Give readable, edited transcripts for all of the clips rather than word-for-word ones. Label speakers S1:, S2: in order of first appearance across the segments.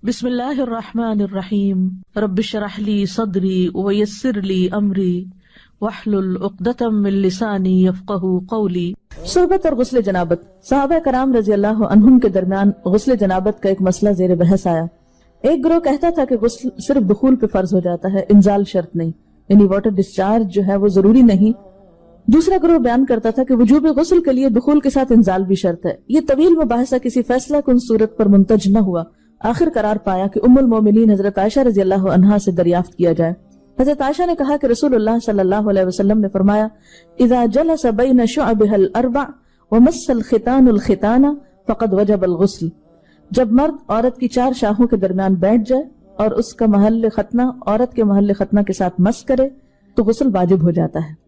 S1: بسم اللہ الرحمن الرحیم رب اشرح لی صدری ویسر لی امری واحلل عقدۃ من لسانی یفقہوا قولی۔ صحبت اور غسل جنابت۔ صحابہ کرام رضی اللہ عنہم کے درمیان غسل جنابت کا ایک مسئلہ زیر بحث آیا۔ ایک گروہ کہتا تھا کہ غسل صرف دخول پہ فرض ہو جاتا ہے، انزال شرط نہیں، یعنی واٹر ڈسچارج جو ہے وہ ضروری نہیں۔ دوسرا گروہ بیان کرتا تھا کہ وجوب غسل کے لیے دخول کے ساتھ انزال بھی شرط ہے۔ یہ طویل مباحثہ کسی فیصلہ کن صورت پر منتج نہ ہوا۔ آخر قرار پایا کہ ام المومنین حضرت عائشہ رضی اللہ عنہا سے دریافت کیا جائے۔ حضرت عائشہ نے کہا کہ رسول اللہ صلی اللہ علیہ وسلم نے فرمایا، اذا جلس بین شعبها الاربع ومس الختان الختان فقد وجب الغسل۔ جب مرد عورت کی 4 شاخوں کے درمیان بیٹھ جائے اور اس کا محل ختنہ عورت کے محل ختنہ کے ساتھ مس کرے تو غسل واجب ہو جاتا ہے۔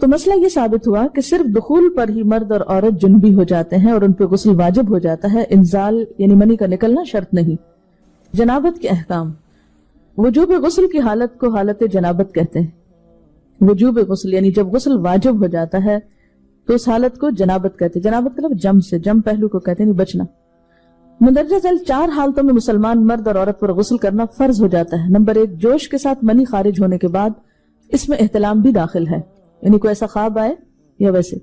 S1: تو مسئلہ یہ ثابت ہوا کہ صرف دخول پر ہی مرد اور عورت جنبی ہو جاتے ہیں اور ان پہ غسل واجب ہو جاتا ہے، انزال یعنی منی کا نکلنا شرط نہیں۔ جنابت کے احکام۔ وجوب غسل کی حالت کو حالت جنابت کہتے ہیں۔ وجوب غسل یعنی جب غسل واجب ہو جاتا ہے تو اس حالت کو جنابت کہتے ہیں۔ جنابت کا لفظ جم سے، جم پہلو کو کہتے ہیں، نہیں بچنا۔ مندرجہ ذیل 4 حالتوں میں مسلمان مرد اور عورت پر غسل کرنا فرض ہو جاتا ہے۔ نمبر 1، جوش کے ساتھ منی خارج ہونے کے بعد، اس میں احتلام بھی داخل ہے، یعنی کوئی ایسا خواب آئے یا ویسے۔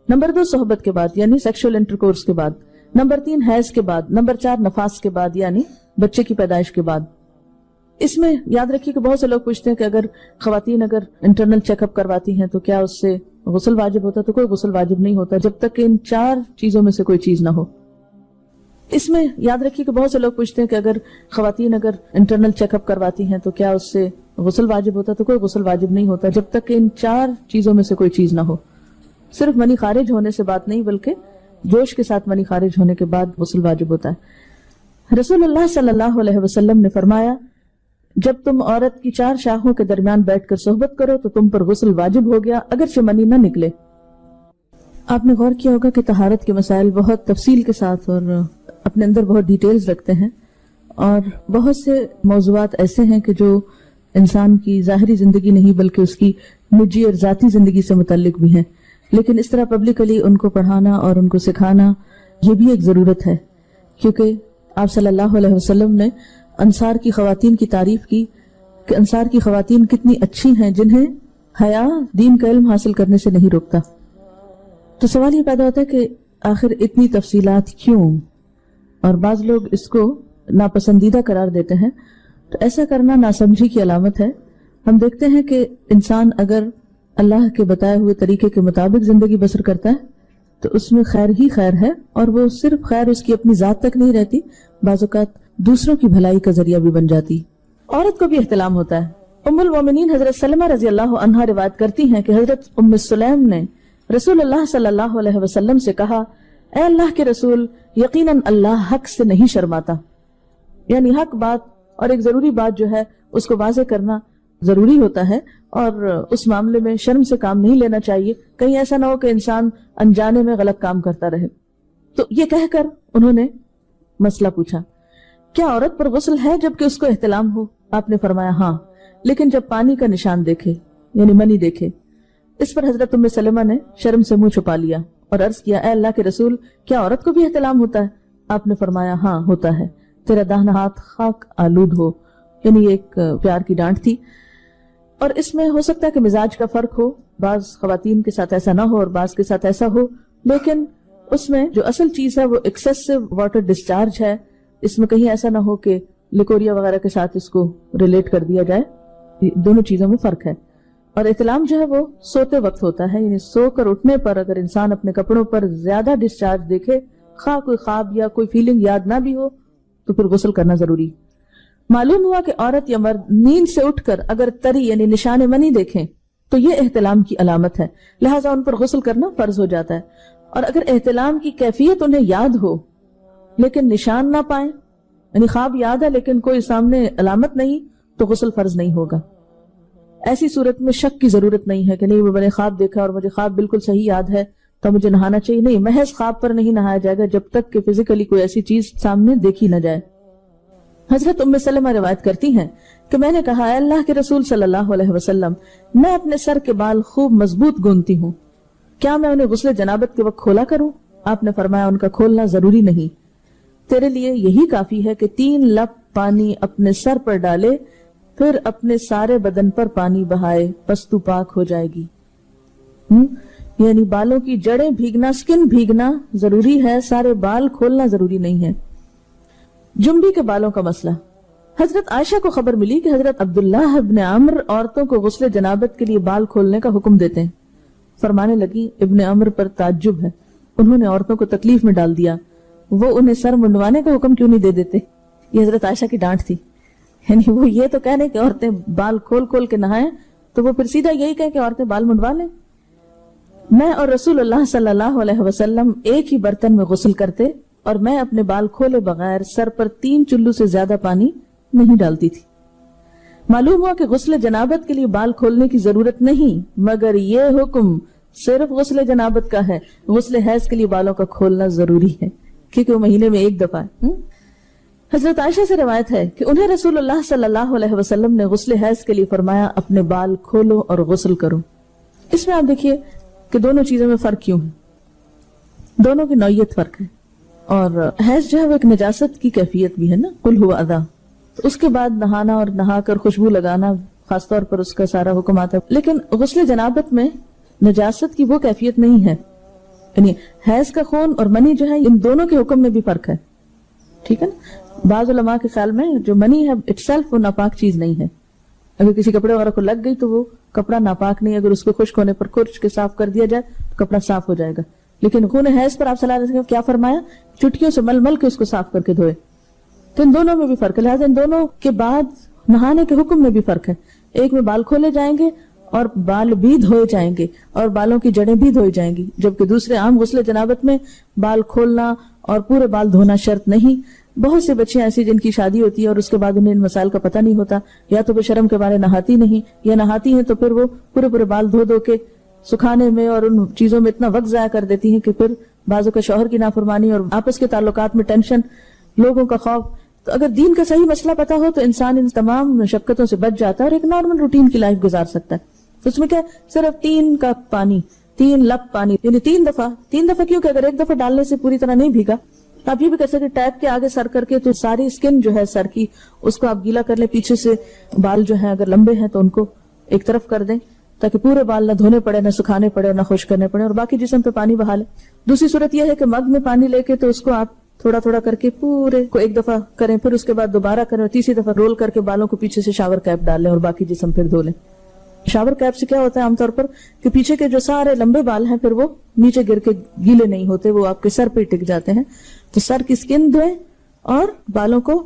S1: نمبر 2، صحبت کے بعد یعنی سیکشول انٹرکورس کے بعد۔ نمبر 3، حیض کے بعد۔ نمبر 4، نفاس کے بعد یعنی بچے کی پیدائش کے بعد۔ اس میں یاد رکھیے کہ بہت سے لوگ پوچھتے ہیں کہ اگر خواتین انٹرنل چیک اپ کرواتی ہیں تو کیا اس سے غسل واجب ہوتا ہے؟ تو کوئی غسل واجب نہیں ہوتا جب تک کہ ان 4 چیزوں میں سے کوئی چیز نہ ہو۔ اس میں یاد رکھیے کہ بہت سے لوگ پوچھتے ہیں کہ اگر خواتین انٹرنل چیک اپ کرواتی ہیں تو کیا اس سے غسل واجب ہوتا ہے؟ تو کوئی غسل واجب نہیں ہوتا جب تک کہ ان 4 چیزوں میں سے کوئی چیز نہ ہو۔ صرف منی خارج ہونے سے بات نہیں، بلکہ جوش کے ساتھ منی خارج ہونے کے بعد غسل واجب ہوتا ہے۔ رسول اللہ صلی اللہ علیہ وسلم نے فرمایا، جب تم عورت کی 4 شاخوں کے درمیان بیٹھ کر صحبت کرو تو تم پر غسل واجب ہو گیا، اگرچہ منی نہ نکلے۔ آپ نے غور کیا ہوگا کہ طہارت کے مسائل بہت تفصیل کے ساتھ اور اپنے اندر بہت ڈیٹیلز رکھتے ہیں، اور بہت سے موضوعات ایسے ہیں کہ جو انسان کی ظاہری زندگی نہیں بلکہ اس کی نجی اور ذاتی زندگی سے متعلق بھی ہیں، لیکن اس طرح پبلکلی ان کو پڑھانا اور ان کو سکھانا یہ بھی ایک ضرورت ہے، کیونکہ آپ صلی اللہ علیہ وسلم نے انصار کی خواتین کی تعریف کی کہ انصار کی خواتین کتنی اچھی ہیں جنہیں حیا دین کا علم حاصل کرنے سے نہیں روکتا۔ تو سوال یہ پیدا ہوتا ہے کہ آخر اتنی تفصیلات کیوں؟ اور بعض لوگ اس کو ناپسندیدہ قرار دیتے ہیں، تو ایسا کرنا ناسمجھی کی علامت ہے۔ ہم دیکھتے ہیں کہ انسان اگر اللہ کے بتائے ہوئے طریقے کے مطابق زندگی بسر کرتا ہے تو اس میں خیر ہی خیر ہے، اور وہ صرف خیر اس کی اپنی ذات تک نہیں رہتی، بعض اوقات دوسروں کی بھلائی کا ذریعہ بھی بن جاتی۔ عورت کو بھی احتلام ہوتا ہے۔ ام المومنین حضرت سلمہ رضی اللہ عنہا روایت کرتی ہیں کہ حضرت ام سلیم نے رسول اللہ صلی اللہ علیہ وسلم سے کہا، اے اللہ کے رسول، یقیناً اللہ حق سے نہیں شرماتا، یعنی حق بات اور ایک ضروری بات جو ہے اس کو واضح کرنا ضروری ہوتا ہے، اور اس معاملے میں شرم سے کام نہیں لینا چاہیے، کہیں ایسا نہ ہو کہ انسان انجانے میں غلط کام کرتا رہے۔ تو یہ کہہ کر انہوں نے مسئلہ پوچھا، کیا عورت پر غسل ہے جبکہ اس کو احتلام ہو؟ آپ نے فرمایا ہاں، لیکن جب پانی کا نشان دیکھے یعنی منی دیکھے۔ اس پر حضرت ام سلمہ نے شرم سے منہ چھپا لیا اور عرض کیا، اے اللہ کے رسول، کیا عورت کو بھی احتلام ہوتا ہے؟ آپ نے فرمایا ہاں ہوتا ہے، تیرا داہنا ہاتھ خاک آلود ہو، یعنی ایک پیار کی ڈانٹ تھی۔ اور اس میں ہو سکتا ہے کہ مزاج کا فرق ہو، بعض خواتین کے ساتھ ایسا نہ ہو اور بعض کے ساتھ ایسا ہو، لیکن اس میں جو اصل چیز ہے وہ ایکسیسو واٹر ڈسچارج ہے۔ اس میں کہیں ایسا نہ ہو کہ لیکوریا وغیرہ کے ساتھ اس کو ریلیٹ کر دیا جائے، دونوں چیزوں میں فرق ہے۔ اور احتلام جو ہے وہ سوتے وقت ہوتا ہے، یعنی سو کر اٹھنے پر اگر انسان اپنے کپڑوں پر زیادہ ڈسچارج دیکھے، خواہ کوئی خواب یا کوئی فیلنگ یاد نہ بھی ہو، تو پھر غسل کرنا ضروری۔ معلوم ہوا کہ عورت یا مرد نیند سے اٹھ کر اگر تری یعنی نشان منی دیکھیں تو یہ احتلام کی علامت ہے، لہٰذا ان پر غسل کرنا فرض ہو جاتا ہے۔ اور اگر احتلام کی کیفیت انہیں یاد ہو لیکن نشان نہ پائیں، یعنی خواب یاد ہے لیکن کوئی سامنے علامت نہیں، تو غسل فرض نہیں ہوگا۔ ایسی صورت میں شک کی ضرورت نہیں ہے کہ نہیں میں نے خواب دیکھا اور مجھے خواب بالکل صحیح یاد ہے تو مجھے نہانا چاہیے، نہیں، محض خواب پر نہیں نہایا جائے گا جب تک کہ فزیکلی کوئی ایسی چیز سامنے دیکھی نہ جائے۔ حضرت ام سلمہ روایت کرتی ہیں کہ میں نے کہا، اے اللہ کے رسول صلی اللہ علیہ وسلم، میں اپنے سر کے بال خوب مضبوط گوندتی ہوں، کیا میں انہیں غسل جنابت کے وقت کھولا کروں؟ آپ نے فرمایا ان کا کھولنا ضروری نہیں، تیرے لیے یہی کافی ہے کہ 3 لپ پانی اپنے سر پر ڈالے پھر اپنے سارے بدن پر پانی بہائے بس تو پاک ہو جائے گی. یعنی بالوں کی جڑیں بھیگنا، سکن بھیگنا ضروری ہے، سارے بال کھولنا ضروری نہیں ہے. جنبی کے بالوں کا مسئلہ. حضرت عائشہ کو خبر ملی کہ حضرت عبداللہ ابن عمر عورتوں کو غسل جنابت کے لیے بال کھولنے کا حکم دیتے ہیں. فرمانے لگی ابن عمر پر تعجب ہے، انہوں نے عورتوں کو تکلیف میں ڈال دیا، وہ انہیں سر منڈوانے کا حکم کیوں نہیں دے دیتے؟ یہ حضرت عائشہ کی ڈانٹ تھی. یعنی وہ یہ تو کہنے کہ عورتیں بال کھول کھول کے نہائیں تو وہ پھر سیدھا یہی کہیں کہ عورتیں بال منڈوا لیں. میں اور رسول اللہ صلی اللہ علیہ وسلم ایک ہی برتن میں غسل کرتے اور میں اپنے بال کھولے بغیر سر پر 3 چلو سے زیادہ پانی نہیں ڈالتی تھی. معلوم ہوا کہ غسل جنابت کے لیے بال کھولنے کی ضرورت نہیں، مگر یہ حکم صرف غسل جنابت کا ہے. غسل حیض کے لیے بالوں کا کھولنا ضروری ہے کیونکہ وہ مہینے میں ایک دفعہ ہے. حضرت عائشہ سے روایت ہے کہ انہیں رسول اللہ صلی اللہ علیہ وسلم نے غسل حیض کے لیے فرمایا اپنے بال کھولو اور غسل کرو. اس میں آپ دیکھیے کہ دونوں چیزوں میں فرق کیوں ہے، دونوں کی نوعیت فرق ہے. اور حیض جو ہے وہ ایک نجاست کی کیفیت بھی ہے نا، قل ہوا اذی، تو اس کے بعد نہانا اور نہا کر خوشبو لگانا خاص طور پر اس کا سارا حکم آتا ہے. لیکن غسل جنابت میں نجاست کی وہ کیفیت نہیں ہے. یعنی حیض کا خون اور منی جو ہے ان دونوں کے حکم میں بھی فرق ہے. ٹھیک ہے نا. بعض علماء کے خیال میں جو منی ہے اٹ سیلف وہ ناپاک چیز نہیں ہے. اگر کسی کپڑے وغیرہ کو لگ گئی تو وہ کپڑا ناپاک نہیں، اگر اس کو خشک ہونے پر کھرچ کے صاف کر دیا جائے تو کپڑا صاف ہو جائے گا. لیکن خون حیض پر آپ صلی اللہ علیہ وسلم کیا فرمایا؟ چٹکیوں سے مل مل کے اس کو صاف کر کے دھوئے. تو ان دونوں میں بھی فرق ہے. لہٰذا ان دونوں کے بعد نہانے کے حکم میں بھی فرق ہے. ایک میں بال کھولے جائیں گے اور بال بھی دھوئے جائیں گے اور بالوں کی جڑیں بھی دھوئی جائیں گی، جبکہ دوسرے عام غسل جنابت میں بال کھولنا اور پورے بال دھونا شرط نہیں. بہت سے بچے ایسی جن کی شادی ہوتی ہے اور اس کے بعد انہیں ان مسائل کا پتہ نہیں ہوتا، یا تو وہ شرم کے بارے نہاتی نہیں، یا نہاتی ہیں تو پھر وہ پورے بال دھو دھو کے سکھانے میں اور ان چیزوں میں اتنا وقت ضائع کر دیتی ہیں کہ پھر بعضوں کا شوہر کی نافرمانی اور آپس کے تعلقات میں ٹینشن، لوگوں کا خوف. تو اگر دین کا صحیح مسئلہ پتا ہو تو انسان ان تمام مشقتوں سے بچ جاتا ہے اور ایک نارمل روٹین کی لائف گزار سکتا ہے. تو اس میں کیا صرف 3 کپ پانی، 3 لپ پانی، یعنی 3 دفعہ کیوں کہ اگر ایک دفعہ ڈالنے سے پوری طرح نہیں بھیگا تو آپ یہ بھی کر سکتے ٹیپ کے آگے سر کر کے تو ساری اسکن جو ہے سر کی اس کو آپ گیلا کر لیں. پیچھے سے بال جو ہیں اگر لمبے ہیں تو ان کو ایک طرف کر دیں تاکہ پورے بال نہ دھونے پڑے، نہ سکھانے پڑے، نہ خشک کرنے پڑے، اور باقی جسم پہ پانی بہا لیں. دوسری صورت یہ ہے کہ مگ میں پانی لے کے تو اس کو آپ تھوڑا تھوڑا کر کے پورے کو ایک دفعہ کریں، پھر اس کے بعد دوبارہ کریں اور تیسری دفعہ رول کر کے بالوں کو پیچھے سے شاور کیپ ڈال لیں اور باقی جسم پھر دھو لیں. شاور کیپ سے کیا ہوتا ہے عام طور پر کہ پیچھے کے جو سارے لمبے بال ہیں پھر وہ نیچے گر کے گیلے نہیں ہوتے، وہ آپ کے سر پہ ٹک جاتے ہیں. تو سر کی سکن دھوئیں اور بالوں کو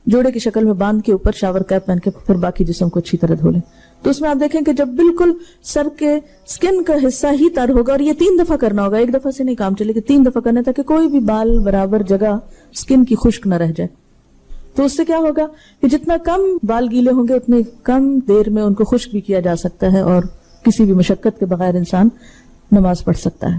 S1: جوڑے کی شکل میں باندھ کے اوپر شاور کیپ پہن کے پھر باقی جسم کو اچھی طرح دھو لیں. تو اس میں آپ دیکھیں کہ جب بالکل سر کے سکن کا حصہ ہی تر ہوگا، اور یہ 3 دفعہ کرنا ہوگا، ایک دفعہ سے نہیں کام چلے گا، 3 دفعہ کرنا تاکہ کوئی بھی بال برابر جگہ سکن کی خشک نہ رہ جائے. تو اس سے کیا ہوگا کہ جتنا کم بال گیلے ہوں گے اتنے کم دیر میں ان کو خشک بھی کیا جا سکتا ہے اور کسی بھی مشقت کے بغیر انسان نماز پڑھ سکتا ہے.